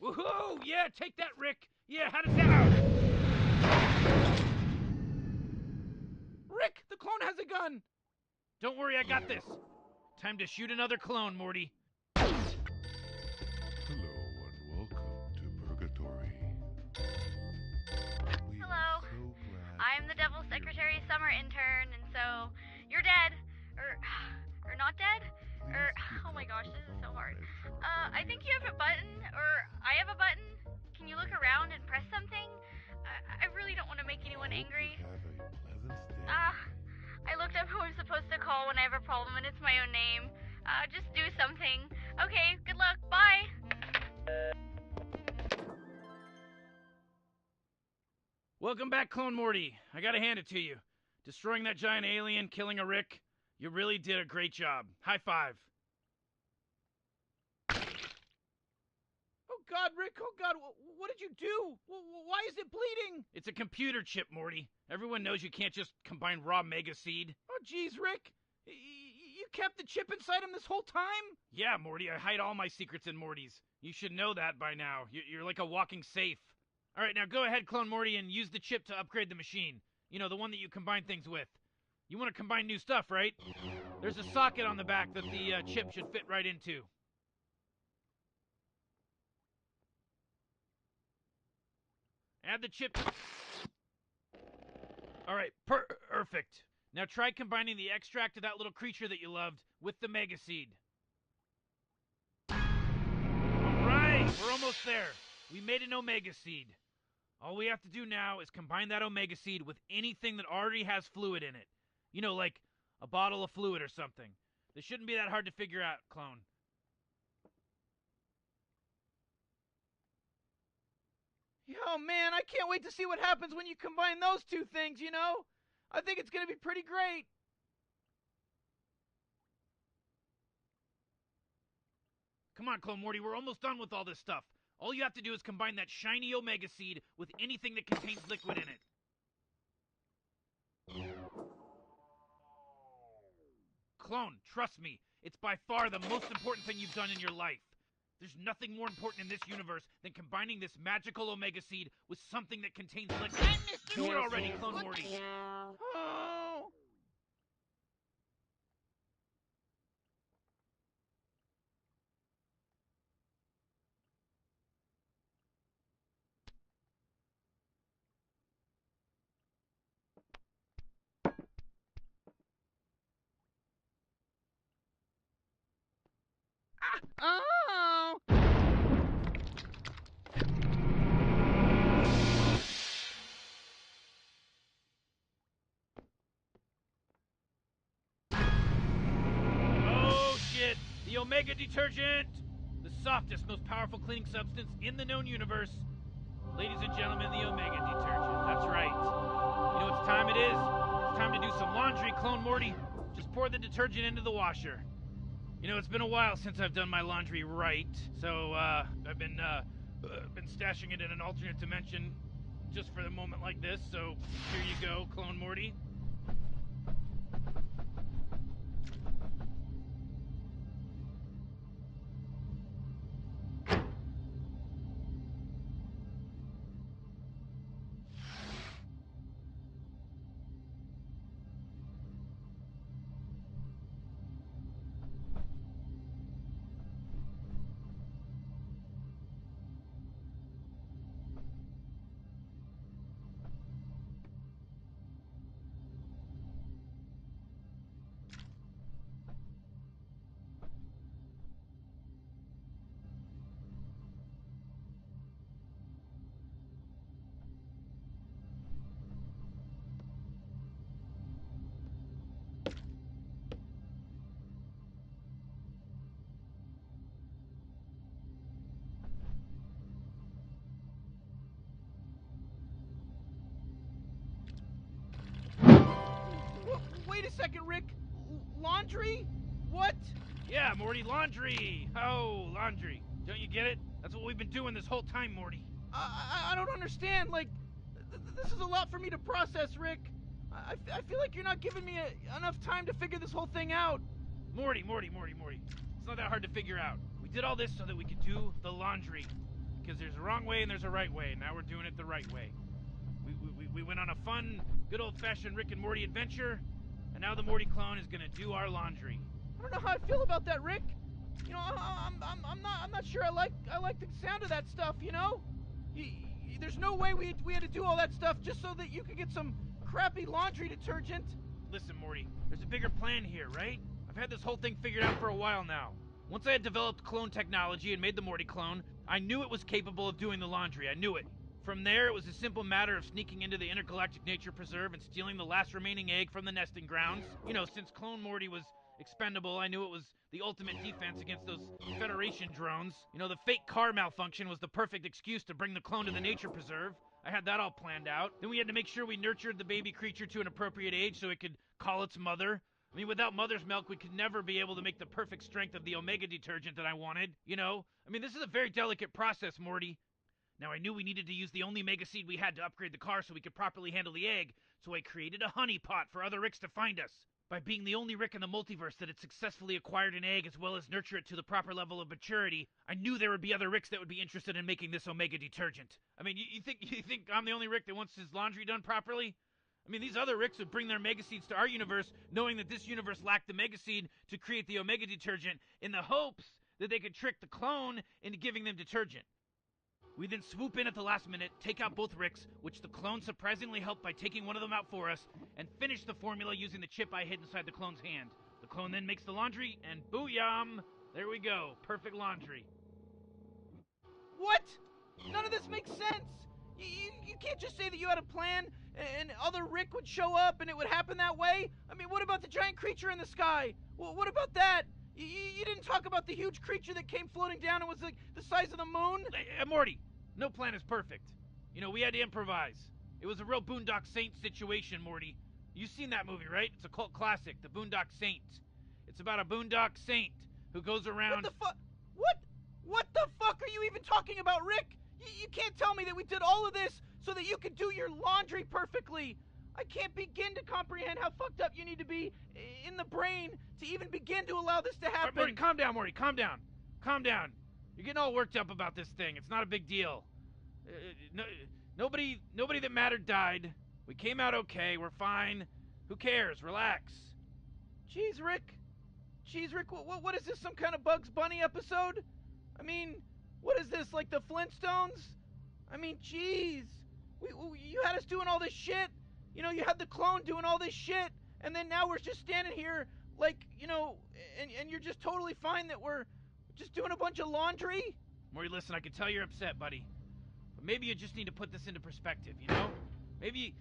Woohoo! Yeah, take that, Rick! Yeah, how does that... Rick, the clone has a gun! Don't worry, I got this. Time to shoot another clone, Morty. Hello and welcome to Purgatory. Hello. I'm the Devil's Secretary Summer Intern, and so you're dead. Or not dead? Oh my gosh, this is so hard. I when I have a problem and it's my own name. Just do something. Okay, good luck. Bye. Welcome back, Clone Morty. I gotta hand it to you. Destroying that giant alien, killing a Rick, you really did a great job. High five. Oh God, Rick, oh God, what did you do? Why is it bleeding? It's a computer chip, Morty. Everyone knows you can't just combine raw mega seed. Oh geez, Rick. You kept the chip inside him this whole time? Yeah, Morty, I hide all my secrets in Morty's. You should know that by now. You're like a walking safe. Alright, now go ahead, Clone Morty, and use the chip to upgrade the machine. You know, the one that you combine things with. You want to combine new stuff, right? There's a socket on the back that the chip should fit right into. Add the chip. Alright, perfect. Now try combining the extract of that little creature that you loved with the Mega Seed. Alright, we're almost there. We made an Omega Seed. All we have to do now is combine that Omega Seed with anything that already has fluid in it. You know, like a bottle of fluid or something. This shouldn't be that hard to figure out, Clone. Oh man, I can't wait to see what happens when you combine those two things, you know? I think it's gonna be pretty great. Come on, Clone Morty, we're almost done with all this stuff. All you have to do is combine that shiny Omega Seed with anything that contains liquid in it. Clone, trust me, it's by far the most important thing you've done in your life. There's nothing more important in this universe than combining this magical Omega Seed with something that contains liquid. Do it already, Clone Morty. Oh. Oh! Oh shit! The Omega Detergent! The softest, most powerful cleaning substance in the known universe. Ladies and gentlemen, the Omega Detergent. That's right. You know what time it is? It's time to do some laundry, Clone Morty. Just pour the detergent into the washer. You know, it's been a while since I've done my laundry right, so I've been stashing it in an alternate dimension just for a moment like this, so here you go, Clone Morty. Wait a second, Rick. Laundry? What? Yeah, Morty, laundry. Oh, laundry. Don't you get it? That's what we've been doing this whole time, Morty. I don't understand. Like, this is a lot for me to process, Rick. I feel like you're not giving me enough time to figure this whole thing out. Morty. It's not that hard to figure out. We did all this so that we could do the laundry. Because there's a wrong way and there's a right way, and now we're doing it the right way. We went on a fun, good old-fashioned Rick and Morty adventure, and now the Morty clone is gonna do our laundry. I don't know how I feel about that, Rick. You know, I'm not sure I like the sound of that stuff. You know, there's no way we had to do all that stuff just so that you could get some crappy laundry detergent. Listen, Morty, there's a bigger plan here, right? I've had this whole thing figured out for a while now. Once I had developed clone technology and made the Morty clone, I knew it was capable of doing the laundry. I knew it. From there, it was a simple matter of sneaking into the intergalactic nature preserve and stealing the last remaining egg from the nesting grounds. You know, since Clone Morty was expendable, I knew it was the ultimate defense against those Federation drones. You know, the fake car malfunction was the perfect excuse to bring the clone to the nature preserve. I had that all planned out. Then we had to make sure we nurtured the baby creature to an appropriate age so it could call its mother. I mean, without mother's milk, we could never be able to make the perfect strength of the Omega detergent that I wanted, you know? I mean, this is a very delicate process, Morty. Now, I knew we needed to use the only Mega Seed we had to upgrade the car so we could properly handle the egg, so I created a honey pot for other Ricks to find us. By being the only Rick in the multiverse that had successfully acquired an egg as well as nurture it to the proper level of maturity, I knew there would be other Ricks that would be interested in making this Omega detergent. I mean, you think I'm the only Rick that wants his laundry done properly? I mean, these other Ricks would bring their Mega Seeds to our universe, knowing that this universe lacked the Mega Seed to create the Omega detergent, in the hopes that they could trick the clone into giving them detergent. We then swoop in at the last minute, take out both Ricks, which the clone surprisingly helped by taking one of them out for us, and finish the formula using the chip I hid inside the clone's hand. The clone then makes the laundry, and booyam! There we go. Perfect laundry. What? None of this makes sense! You can't just say that you had a plan and other Rick would show up and it would happen that way? I mean, what about the giant creature in the sky? Well, what about that? You didn't talk about the huge creature that came floating down and was like the size of the moon? Hey, Morty, no plan is perfect. You know, we had to improvise. It was a real Boondock Saints situation, Morty. You've seen that movie, right? It's a cult classic, The Boondock Saint. It's about a Boondock Saint who goes around... What the fuck? What the fuck are you even talking about, Rick? You can't tell me that we did all of this so that you could do your laundry perfectly. I can't begin to comprehend how fucked up you need to be in the brain to even begin to allow this to happen. All right, Morty, calm down, Morty. Calm down. Calm down. You're getting all worked up about this thing. It's not a big deal. Nobody that mattered died. We came out okay. We're fine. Who cares? Relax. Jeez, Rick. What is this, some kind of Bugs Bunny episode? I mean, what is this, like the Flintstones? I mean, jeez. You had us doing all this shit. You know, you had the clone doing all this shit. And then now we're just standing here, like, you know, and you're just totally fine that we're just doing a bunch of laundry? Morty, listen, I can tell you're upset, buddy. But maybe you just need to put this into perspective, you know? Maybe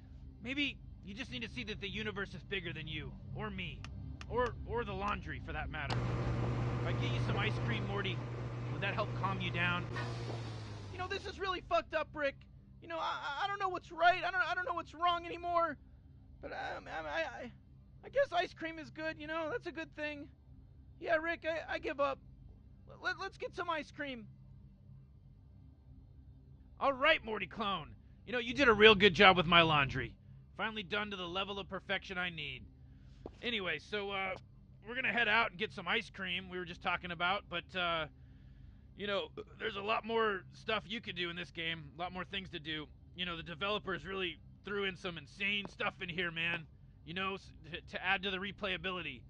you just need to see that the universe is bigger than you, or me, or the laundry, for that matter. If I get you some ice cream, Morty, would that help calm you down? You know, this is really fucked up, Rick. You know, I don't know what's right. I don't know what's wrong anymore. But I guess ice cream is good, you know? That's a good thing. Yeah, Rick, I give up. Let's get some ice cream. All right, Morty Clone. You know, you did a real good job with my laundry. Finally done to the level of perfection I need. Anyway, so, we're gonna head out and get some ice cream we were just talking about, but, you know, there's a lot more stuff you could do in this game, a lot more things to do. You know, the developers really threw in some insane stuff in here, man. You know, to add to the replayability.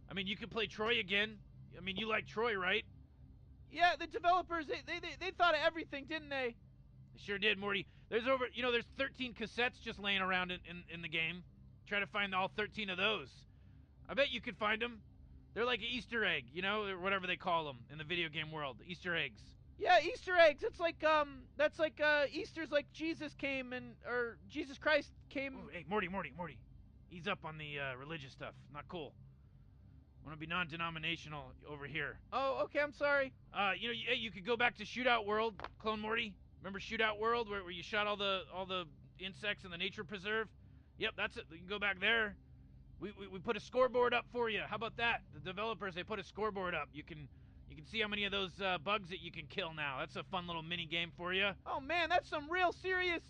I mean, you could play Troy again. I mean, you like Troy, right? Yeah, the developers, they thought of everything, didn't they? They sure did, Morty. There's 13 cassettes just laying around in the game. Try to find all 13 of those. I bet you could find them. They're like an Easter egg, you know, or whatever they call them in the video game world. Easter eggs. Yeah, Easter eggs. It's like, that's like, Easter's like Jesus came or Jesus Christ came. Oh, hey, Morty. Ease up on the, religious stuff. Not cool. I want to be non-denominational over here. Oh, okay, I'm sorry. You know, you could go back to Shootout World, Clone Morty. Remember Shootout World, where you shot all the insects in the nature preserve? Yep, that's it. You can go back there. We put a scoreboard up for you. How about that? The developers, they put a scoreboard up. You can see how many of those bugs that you can kill now. That's a fun little mini game for you. Oh man, that's some real serious,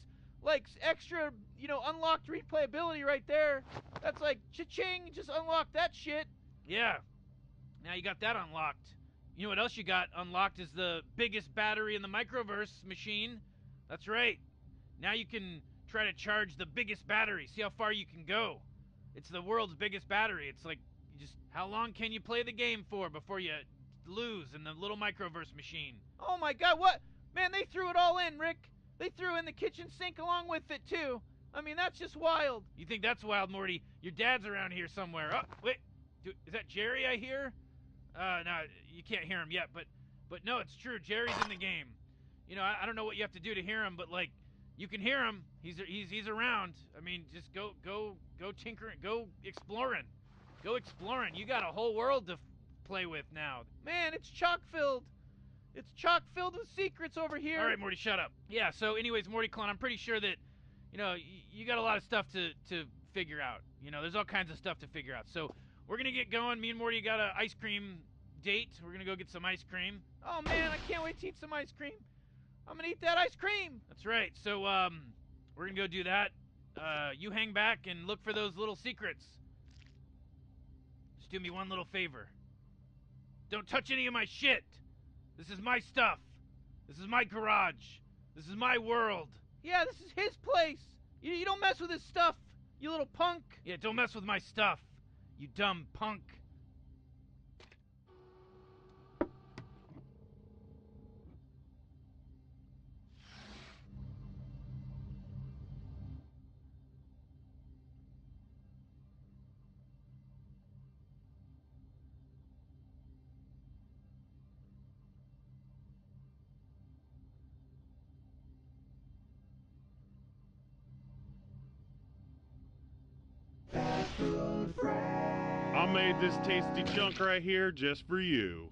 like, extra, you know, unlocked replayability right there. That's like cha-ching, just unlock that shit. Yeah. Now you got that unlocked. You know what else you got unlocked is the biggest battery in the microverse machine. That's right. Now you can try to charge the biggest battery. See how far you can go. It's the world's biggest battery. It's like, how long can you play the game for before you lose in the little microverse machine? Oh my god, what? Man, they threw it all in, Rick. They threw in the kitchen sink along with it, too. I mean, that's just wild. You think that's wild, Morty? Your dad's around here somewhere. Oh, wait. Is that Jerry I hear? No, you can't hear him yet, but no, it's true. Jerry's in the game. You know, I don't know what you have to do to hear him, but, like, You can hear him. He's around. I mean, just go tinkering, go exploring. Go exploring. You got a whole world to play with now. Man, it's chock-filled. It's chock-filled with secrets over here. All right, Morty, shut up. Yeah, so anyways, Morty Clone, I'm pretty sure that, you got a lot of stuff to figure out. There's all kinds of stuff to figure out. So we're going to get going. Me and Morty got an ice cream date. We're going to go get some ice cream. Oh, man, I can't wait to eat some ice cream. I'm going to eat that ice cream. That's right. So we're going to go do that. You hang back and look for those little secrets. Just do me one little favor. Don't touch any of my shit. This is my stuff. This is my garage. This is my world. Yeah, this is his place. You don't mess with his stuff, you little punk. Yeah, don't mess with my stuff, you dumb punk. I made this tasty chunk right here just for you.